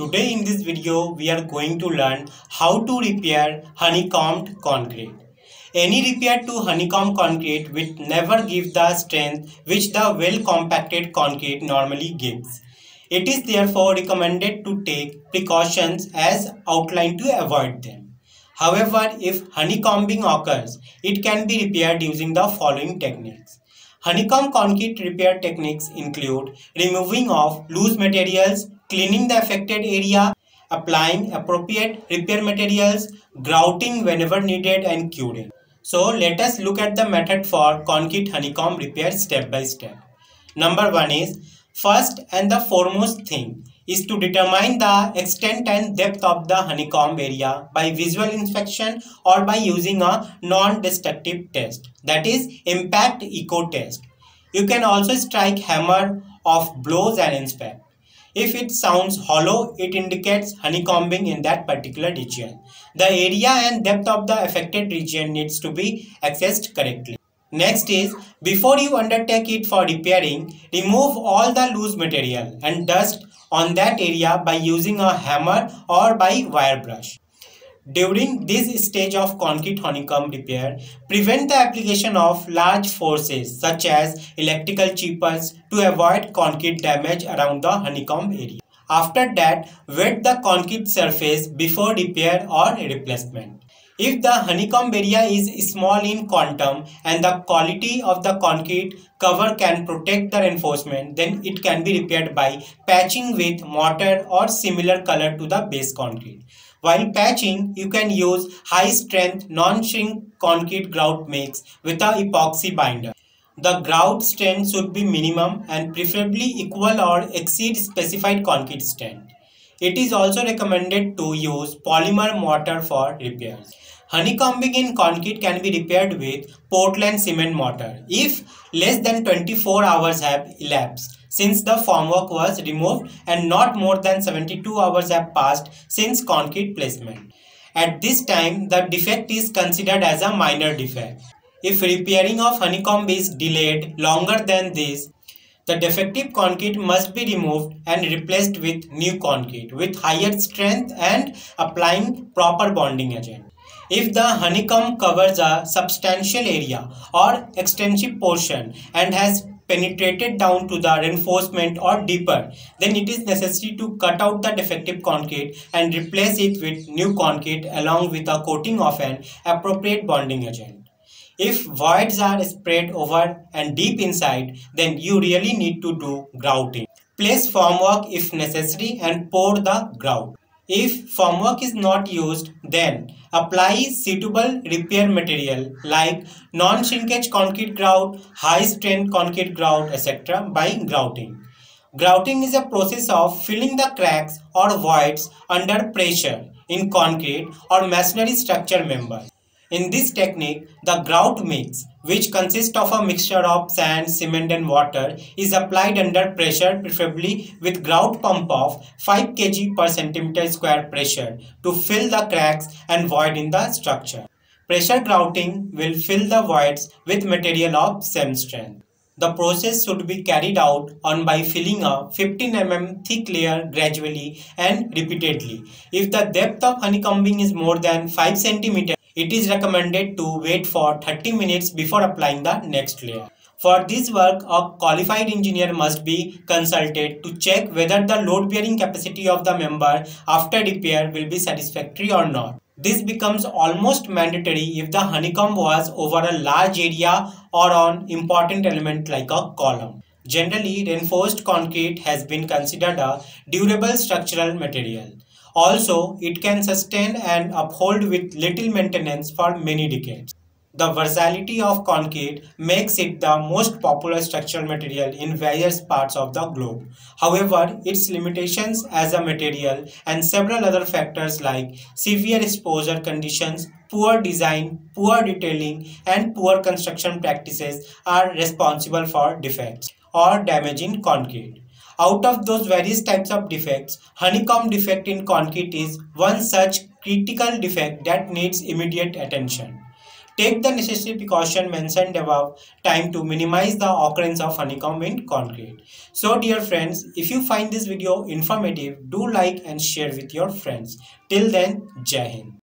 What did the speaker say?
Today in this video we are going to learn how to repair honeycombed concrete. Any repair to honeycomb concrete will never give the strength which the well compacted concrete normally gives. It is therefore recommended to take precautions as outlined to avoid them. However, if honeycombing occurs, it can be repaired using the following techniques. Honeycomb concrete repair techniques include removing of loose materials, cleaning the affected area, applying appropriate repair materials, grouting whenever needed, and curing. So let us look at the method for concrete honeycomb repair step by step. Number one is, first and the foremost thing is to determine the extent and depth of the honeycomb area by visual inspection or by using a non-destructive test, that is impact echo test. You can also strike hammer of blows and inspect. If it sounds hollow, it indicates honeycombing in that particular region. The area and depth of the affected region needs to be accessed correctly. Next is, before you undertake it for repairing, remove all the loose material and dust on that area by using a hammer or by wire brush. During this stage of concrete honeycomb repair, prevent the application of large forces such as electrical chippers to avoid concrete damage around the honeycomb area. After that, wet the concrete surface before repair or replacement. If the honeycomb area is small in quantum and the quality of the concrete cover can protect the reinforcement, then it can be repaired by patching with mortar or similar color to the base concrete. While patching, you can use high-strength non-shrink concrete grout mix with a epoxy binder. The grout strength should be minimum and preferably equal or exceed specified concrete strength. It is also recommended to use polymer mortar for repairs. Honeycombing in concrete can be repaired with Portland cement mortar if less than 24 hours have elapsed since the formwork was removed and not more than 72 hours have passed since concrete placement. At this time, the defect is considered as a minor defect. If repairing of honeycomb is delayed longer than this, the defective concrete must be removed and replaced with new concrete with higher strength and applying proper bonding agent. If the honeycomb covers a substantial area or extensive portion and has penetrated down to the reinforcement or deeper, then it is necessary to cut out the defective concrete and replace it with new concrete along with a coating of an appropriate bonding agent. If voids are spread over and deep inside, then you really need to do grouting. Place formwork if necessary and pour the grout. If formwork is not used, then apply suitable repair material like non-shrinkage concrete grout, high-strength concrete grout, etc. by grouting. Grouting is a process of filling the cracks or voids under pressure in concrete or masonry structure members. In this technique, the grout mix, which consists of a mixture of sand, cement and water, is applied under pressure, preferably with grout pump of 5 kg per centimeter square pressure to fill the cracks and void in the structure. Pressure grouting will fill the voids with material of same strength. The process should be carried out on by filling a 15 mm thick layer gradually and repeatedly. If the depth of honeycombing is more than 5 cm, it is recommended to wait for 30 minutes before applying the next layer. For this work, a qualified engineer must be consulted to check whether the load-bearing capacity of the member after repair will be satisfactory or not. This becomes almost mandatory if the honeycomb was over a large area or on important element like a column. Generally, reinforced concrete has been considered a durable structural material. Also, it can sustain and uphold with little maintenance for many decades. The versatility of concrete makes it the most popular structural material in various parts of the globe. However, its limitations as a material and several other factors like severe exposure conditions, poor design, poor detailing, and poor construction practices are responsible for defects or damage in concrete. Out of those various types of defects, honeycomb defect in concrete is one such critical defect that needs immediate attention. Take the necessary precaution mentioned above time to minimize the occurrence of honeycomb in concrete. So dear friends, if you find this video informative, do like and share with your friends. Till then, Jai Hind.